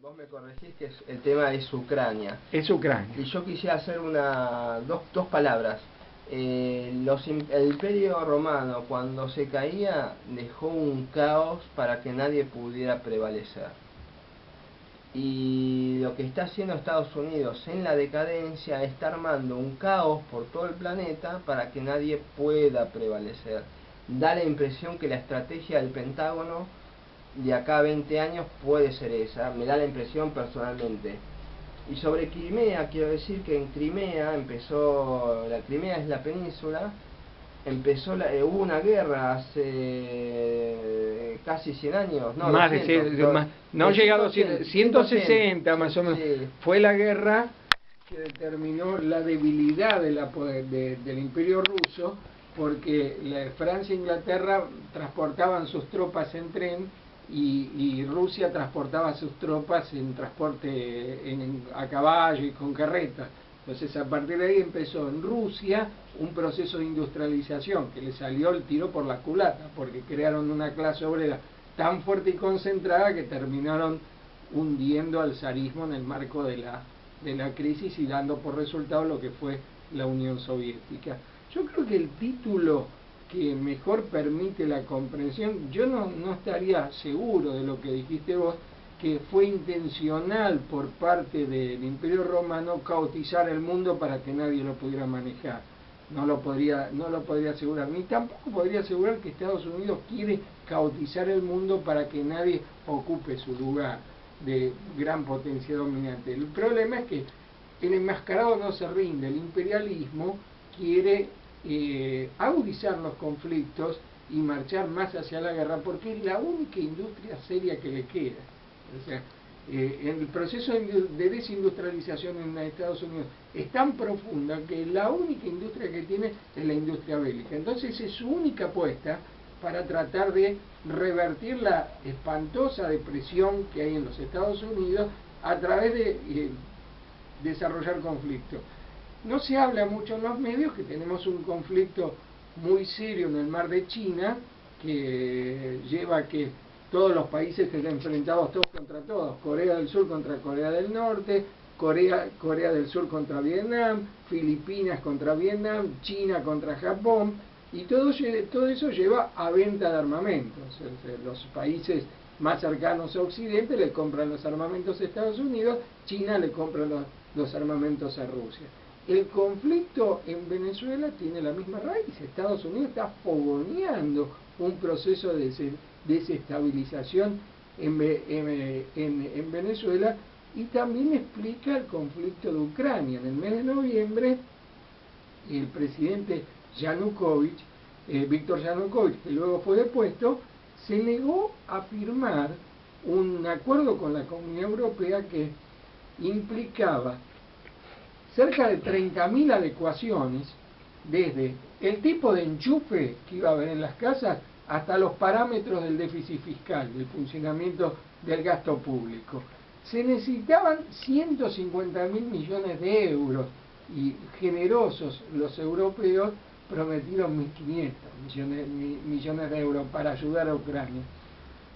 vos me corregís que el tema es Ucrania. Es Ucrania. Y yo quisiera hacer dos palabras. El Imperio Romano, cuando se caía, dejó un caos para que nadie pudiera prevalecer. Y lo que está haciendo Estados Unidos en la decadencia está armando un caos por todo el planeta para que nadie pueda prevalecer. Da la impresión que la estrategia del Pentágono de acá a 20 años puede ser esa, me da la impresión personalmente. Y sobre Crimea, quiero decir que en Crimea la Crimea es la península, hubo una guerra hace casi 100 años, no, más 200, no ha llegado a 160 más o menos. Sí. Fue la guerra que determinó la debilidad del Imperio Ruso, porque Francia e Inglaterra transportaban sus tropas en tren y Rusia transportaba sus tropas en transporte a caballo y con carretas. Entonces a partir de ahí empezó en Rusia un proceso de industrialización que le salió el tiro por la culata, porque crearon una clase obrera tan fuerte y concentrada que terminaron hundiendo al zarismo en el marco de la crisis y dando por resultado lo que fue la Unión Soviética. Yo creo que el título que mejor permite la comprensión, yo no estaría seguro de lo que dijiste vos, que fue intencional por parte del Imperio Romano caotizar el mundo para que nadie lo pudiera manejar. No lo podría asegurar, ni tampoco podría asegurar que Estados Unidos quiere caotizar el mundo para que nadie ocupe su lugar de gran potencia dominante. El problema es que el enmascarado no se rinde, el imperialismo quiere agudizar los conflictos y marchar más hacia la guerra, porque es la única industria seria que le queda. O sea, el proceso de desindustrialización en Estados Unidos es tan profunda que la única industria que tiene es la industria bélica. Entonces es su única apuesta para tratar de revertir la espantosa depresión que hay en los Estados Unidos a través de desarrollar conflictos. No se habla mucho en los medios que tenemos un conflicto muy serio en el mar de China que lleva a que todos los países estén enfrentados todos contra todos, Corea del Sur contra Corea del Norte, Corea del Sur contra Vietnam, Filipinas contra Vietnam, China contra Japón, y todo eso lleva a venta de armamentos. Los países más cercanos a Occidente le compran los armamentos a Estados Unidos, China le compra los armamentos a Rusia. El conflicto en Venezuela tiene la misma raíz. Estados Unidos está fogoneando un proceso de desestabilización en Venezuela, y también explica el conflicto de Ucrania. En el mes de noviembre, el presidente Yanukovych, Víctor Yanukovych, que luego fue depuesto, se negó a firmar un acuerdo con la Comunidad Europea que implicaba cerca de 30.000 adecuaciones, desde el tipo de enchufe que iba a haber en las casas hasta los parámetros del déficit fiscal, del funcionamiento del gasto público. Se necesitaban 150.000 millones de euros, y generosos los europeos prometieron 1.500 millones de euros para ayudar a Ucrania.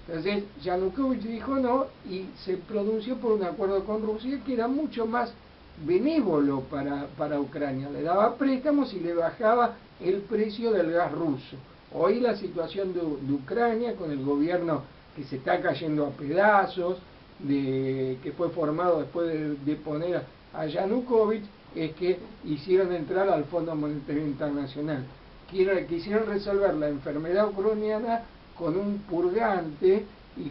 Entonces Yanukovych dijo no y se pronunció por un acuerdo con Rusia que era mucho más benévolo para Ucrania. Le daba préstamos y le bajaba el precio del gas ruso. Hoy la situación de Ucrania, con el gobierno que se está cayendo a pedazos, que fue formado después de poner a Yanukovych, es que hicieron entrar al Fondo Monetario Internacional. Quisieron resolver la enfermedad ucraniana con un purgante y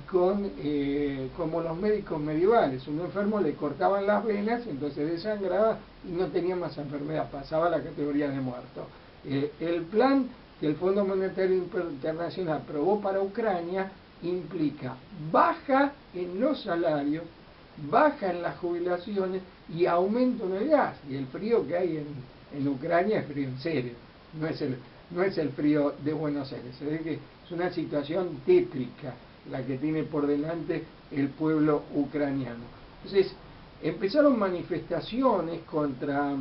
como los médicos medievales. Un enfermo le cortaban las venas, entonces desangraba y no tenía más enfermedad, pasaba a la categoría de muerto. El plan que el Fondo Monetario Internacional aprobó para Ucrania implica baja en los salarios, baja en las jubilaciones y aumento en el gas. Y el frío que hay en Ucrania es frío en serio, no es el frío de Buenos Aires. Se ve que es una situación tétrica la que tiene por delante el pueblo ucraniano. Entonces empezaron manifestaciones contra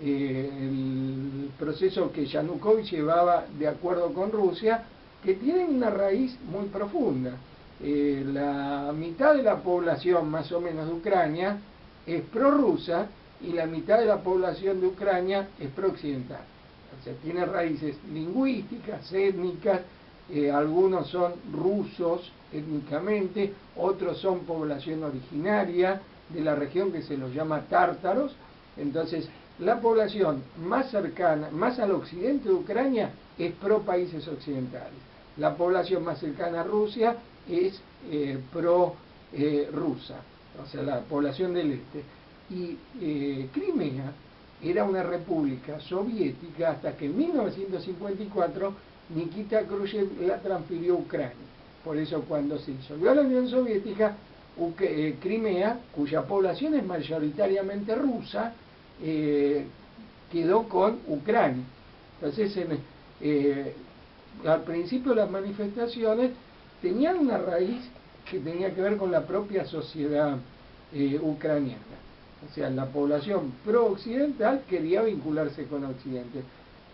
el proceso que Yanukovych llevaba de acuerdo con Rusia, que tienen una raíz muy profunda. la mitad de la población más o menos de Ucrania es prorrusa y la mitad de la población de Ucrania es prooccidental. O sea, tiene raíces lingüísticas, étnicas, algunos son rusos étnicamente, otros son población originaria de la región que se los llama tártaros. Entonces, la población más cercana, más al occidente de Ucrania, es pro países occidentales. La población más cercana a Rusia es pro rusa, o sea, la población del este. Y Crimea era una república soviética hasta que en 1954 Nikita Khrushchev la transfirió a Ucrania. Por eso cuando se disolvió la Unión Soviética, Crimea, cuya población es mayoritariamente rusa, quedó con Ucrania. Entonces, al principio las manifestaciones tenían una raíz que tenía que ver con la propia sociedad ucraniana. O sea, la población pro-occidental quería vincularse con Occidente.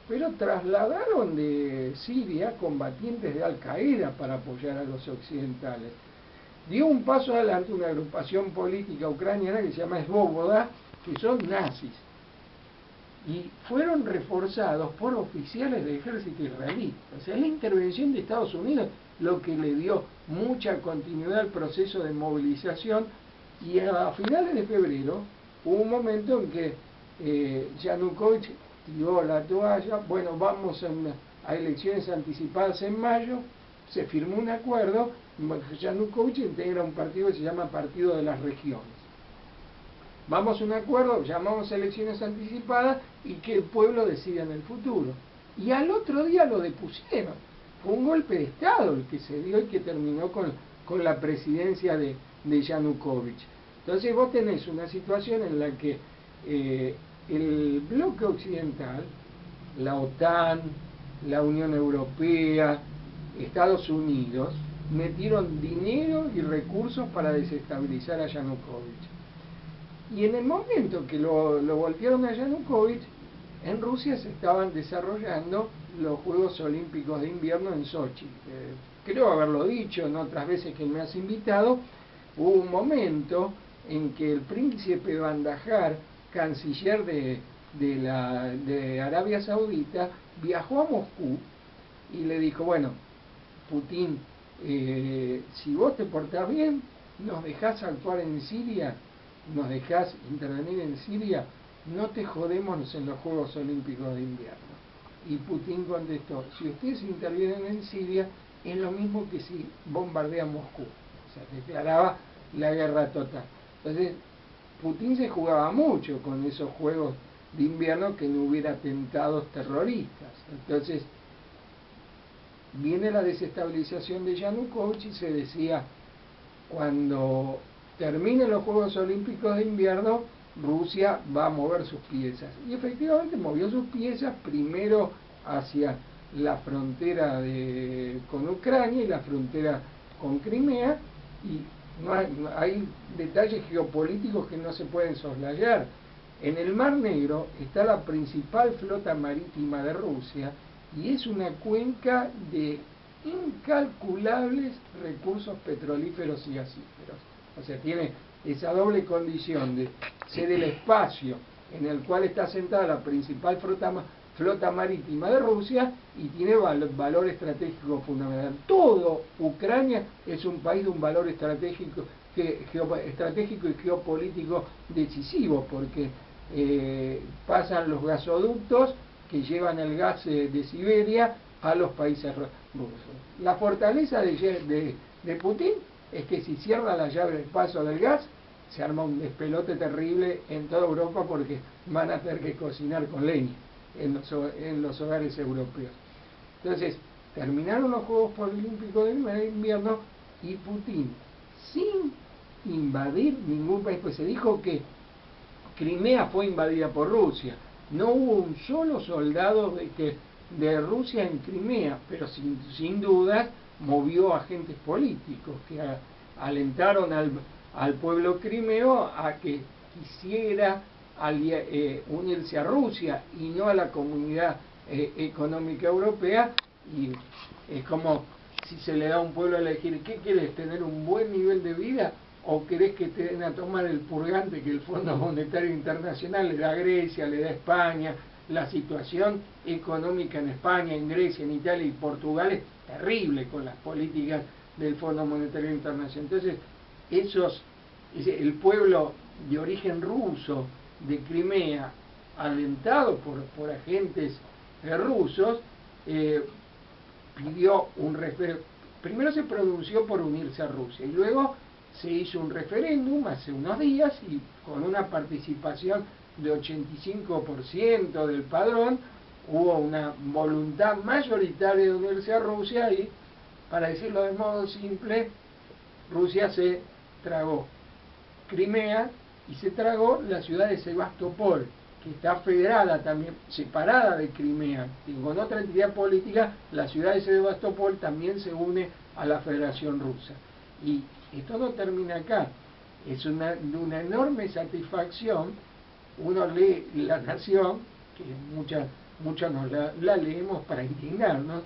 Pero trasladaron de Siria combatientes de Al-Qaeda para apoyar a los occidentales. Dio un paso adelante una agrupación política ucraniana que se llama Svoboda, que son nazis. Y fueron reforzados por oficiales del ejército israelí. O sea, es la intervención de Estados Unidos lo que le dio mucha continuidad al proceso de movilización. Y a finales de febrero hubo un momento en que Yanukovych tiró la toalla. Bueno, vamos a elecciones anticipadas en mayo. Se firmó un acuerdo. Yanukovych integra un partido que se llama Partido de las Regiones. Vamos a un acuerdo, llamamos a elecciones anticipadas y que el pueblo decida en el futuro. Y al otro día lo depusieron. Fue un golpe de Estado el que se dio y que terminó con la presidencia de Yanukovych. Entonces vos tenés una situación en la que el bloque occidental, la OTAN, la Unión Europea, Estados Unidos, metieron dinero y recursos para desestabilizar a Yanukovych. Y en el momento que lo voltearon a Yanukovych, en Rusia se estaban desarrollando los Juegos Olímpicos de Invierno en Sochi. Creo haberlo dicho en otras veces que me has invitado. Hubo un momento en que el príncipe Bandahar, canciller de Arabia Saudita, viajó a Moscú y le dijo, bueno, Putin, si vos te portás bien, nos dejás actuar en Siria, nos dejás intervenir en Siria, no te jodemos en los Juegos Olímpicos de Invierno. Y Putin contestó, si ustedes intervienen en Siria, es lo mismo que si bombardean Moscú. O sea, declaraba la guerra total. Entonces, Putin se jugaba mucho con esos Juegos de Invierno que no hubiera atentados terroristas. Entonces, viene la desestabilización de Yanukovych y se decía, cuando terminen los Juegos Olímpicos de Invierno, Rusia va a mover sus piezas. Y efectivamente movió sus piezas primero hacia la frontera con Ucrania y la frontera con Crimea, y hay detalles geopolíticos que no se pueden soslayar. En el Mar Negro está la principal flota marítima de Rusia y es una cuenca de incalculables recursos petrolíferos y gasíferos. O sea, tiene esa doble condición de ser el espacio en el cual está sentada la principal flota marítima de Rusia y tiene valor estratégico fundamental. Todo Ucrania es un país de un valor estratégico y geopolítico decisivo, porque pasan los gasoductos que llevan el gas de Siberia a los países rusos. La fortaleza de Putin es que si cierra la llave del paso del gas, se arma un despelote terrible en toda Europa porque van a tener que cocinar con leña en los hogares europeos. Entonces, terminaron los Juegos Olímpicos de Invierno y Putin, sin invadir ningún país, pues se dijo que Crimea fue invadida por Rusia. No hubo un solo soldado de Rusia en Crimea, pero sin duda movió agentes políticos que alentaron al pueblo crimeo a que quisiera unirse a Rusia y no a la comunidad económica europea. Y es como si se le da a un pueblo a elegir, ¿qué querés? ¿Tener un buen nivel de vida? ¿O querés que te den a tomar el purgante que el Fondo Monetario Internacional le da a Grecia, le da a España? La situación económica en España, en Grecia, en Italia y Portugal es terrible con las políticas del Fondo Monetario Internacional. Entonces, el pueblo de origen ruso de Crimea, alentado por agentes rusos, pidió un referéndum. Primero se pronunció por unirse a Rusia y luego se hizo un referéndum hace unos días y con una participación de 85% del padrón, hubo una voluntad mayoritaria de unirse a Rusia y, para decirlo de modo simple, Rusia se tragó Crimea y se tragó la ciudad de Sebastopol, que está federada también, separada de Crimea, y con otra entidad política. La ciudad de Sebastopol también se une a la Federación Rusa. Y esto no termina acá, es una enorme satisfacción. Uno lee La Nación, que muchos nos la leemos para indignarnos,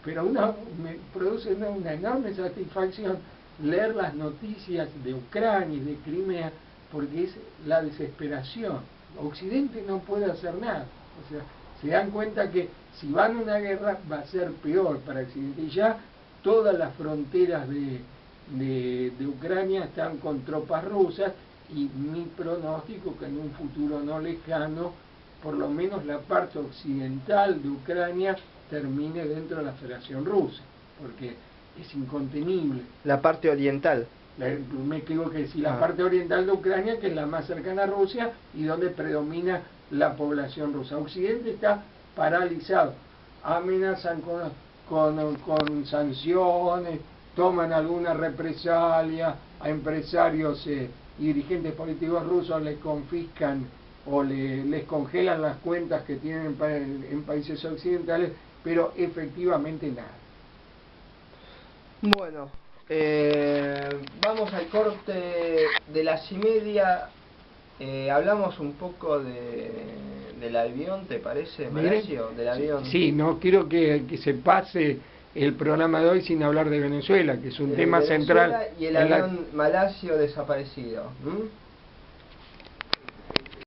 pero me produce una enorme satisfacción leer las noticias de Ucrania y de Crimea, porque es la desesperación. Occidente no puede hacer nada, o sea, se dan cuenta que si van a una guerra va a ser peor para Occidente, y ya todas las fronteras de Ucrania están con tropas rusas, y mi pronóstico que en un futuro no lejano, por lo menos la parte occidental de Ucrania termine dentro de la Federación Rusa, porque es incontenible. La parte oriental. Me equivoqué, que si la parte oriental de Ucrania, que es la más cercana a Rusia y donde predomina la población rusa. Occidente está paralizado, amenazan con sanciones, toman alguna represalia a empresarios y dirigentes políticos rusos, les confiscan o les congelan las cuentas que tienen en países occidentales, pero efectivamente nada. Bueno, vamos al corte de las 1:30. Hablamos un poco del avión, ¿te parece, Malacio? Del avión. Sí, no quiero que se pase el programa de hoy sin hablar de Venezuela, que es un tema central. Y el avión Malacio desaparecido.